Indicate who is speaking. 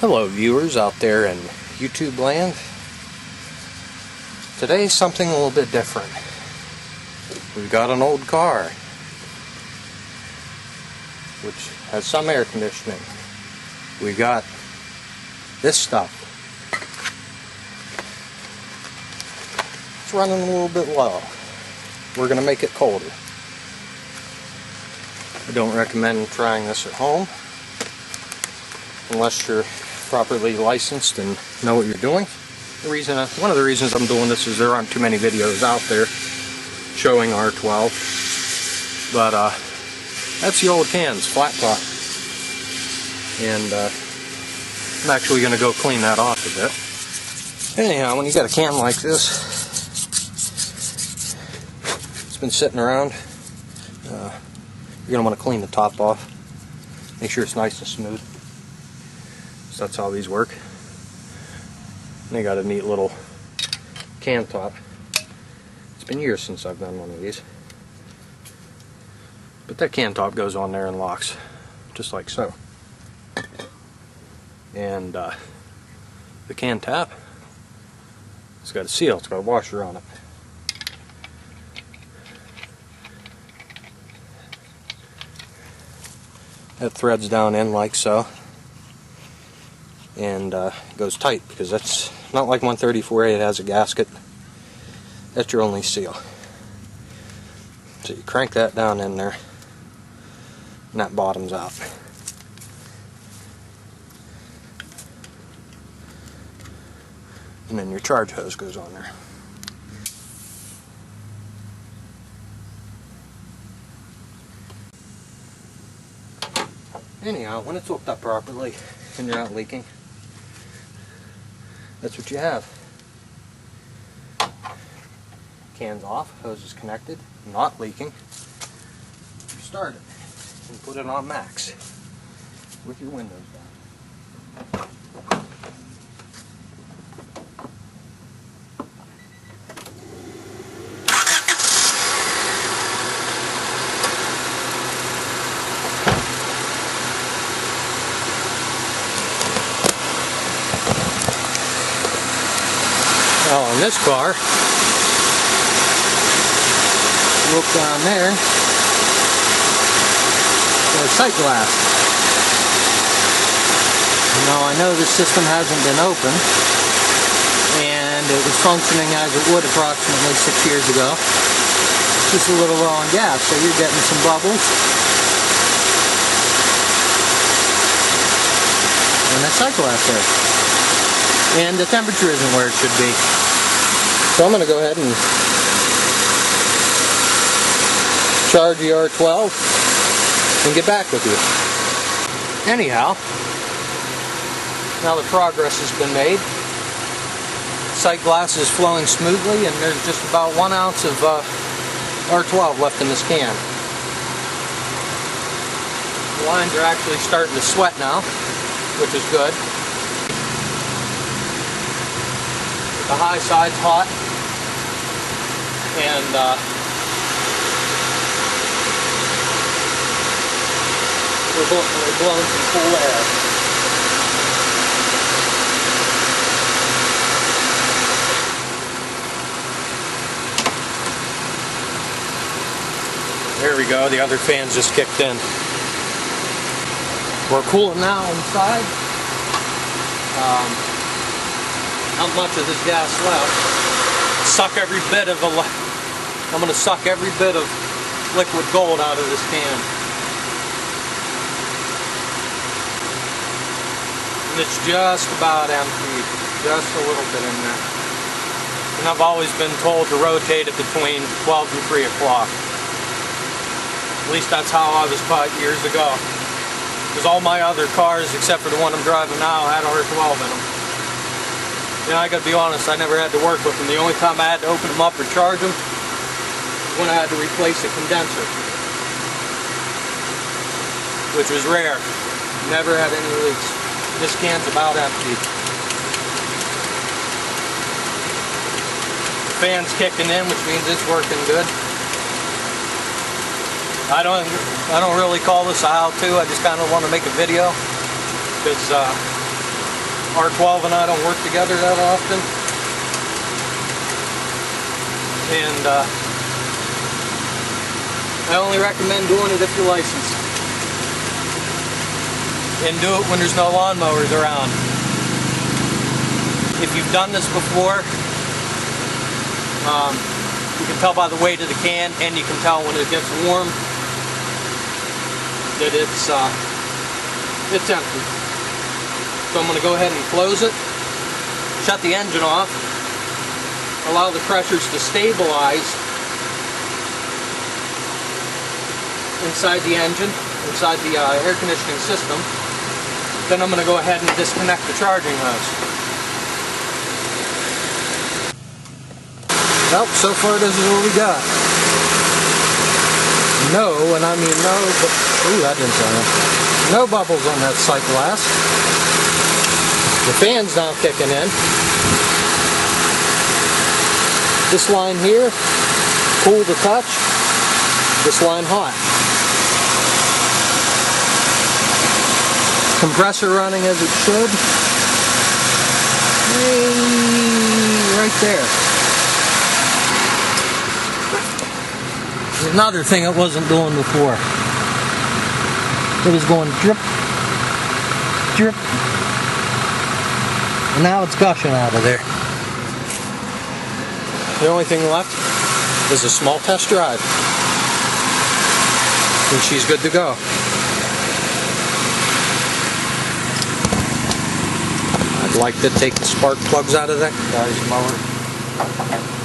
Speaker 1: Hello viewers out there in YouTube land. Today's something a little bit different. We've got an old car which has some air conditioning. We got this stuff. It's running a little bit low. We're going to make it colder. I don't recommend trying this at home unless you're properly licensed and know what you're doing. One of the reasons I'm doing this is there aren't too many videos out there showing R12, but that's the old cans, flat top, and I'm actually going to go clean that off a bit. Anyhow, when you got a can like this, it's been sitting around, you're going to want to clean the top off, make sure it's nice and smooth. So that's how these work. And they got a neat little can top. It's been years since I've done one of these. But that can top goes on there and locks, just like so. And the can tap, it's got a seal, it's got a washer on it. That threads down in like so. And goes tight because that's not like 134A, it has a gasket. That's your only seal. So you crank that down in there and that bottoms out. And then your charge hose goes on there. Anyhow, when it's hooked up properly and you're not leaking, that's what you have. Cans off, hose is connected, not leaking. You start it and put it on max with your windows down. Well, on this car, look down there, there's sight glass. Now I know this system hasn't been open, and it was functioning as it would approximately 6 years ago. It's just a little low on gas, so you're getting some bubbles. And that sight glass there. And the temperature isn't where it should be. So I'm going to go ahead and charge the R12 and get back with you. Anyhow, now the progress has been made. Sight glass is flowing smoothly and there's just about 1 ounce of R12 left in this can. The lines are actually starting to sweat now, which is good. The high side's hot, and we're blowing some cool air. There we go, the other fan's just kicked in. We're cooling now inside. Not much of this gas left. I'm going to suck every bit of liquid gold out of this can. And it's just about empty, just a little bit in there. And I've always been told to rotate it between 12 and 3 o'clock. At least that's how I was taught years ago. Because all my other cars, except for the one I'm driving now, had R12 in them. You know, I gotta be honest, I never had to work with them. The only time I had to open them up or charge them was when I had to replace a condenser, which was rare. Never had any leaks. This can's about empty. The fan's kicking in, which means it's working good. I don't really call this a how-to. I just kind of want to make a video because R12 and I don't work together that often. And I only recommend doing it if you're licensed. And do it when there's no lawnmowers around. If you've done this before, you can tell by the weight of the can, and you can tell when it gets warm that it's empty. So I'm going to go ahead and close it, shut the engine off, allow the pressures to stabilize inside the engine, inside the air conditioning system. Then I'm going to go ahead and disconnect the charging hose. Well, so far this is what we got. No, and I mean no, but ooh, that didn't sound right. No bubbles on that sight glass. The fan's now kicking in. This line here, cool to touch. This line hot. Compressor running as it should. Right there. Another thing it wasn't doing before. It was going drip, drip, and now it's gushing out of there. The only thing left is a small test drive, and she's good to go. I'd like to take the spark plugs out of that guy's mower.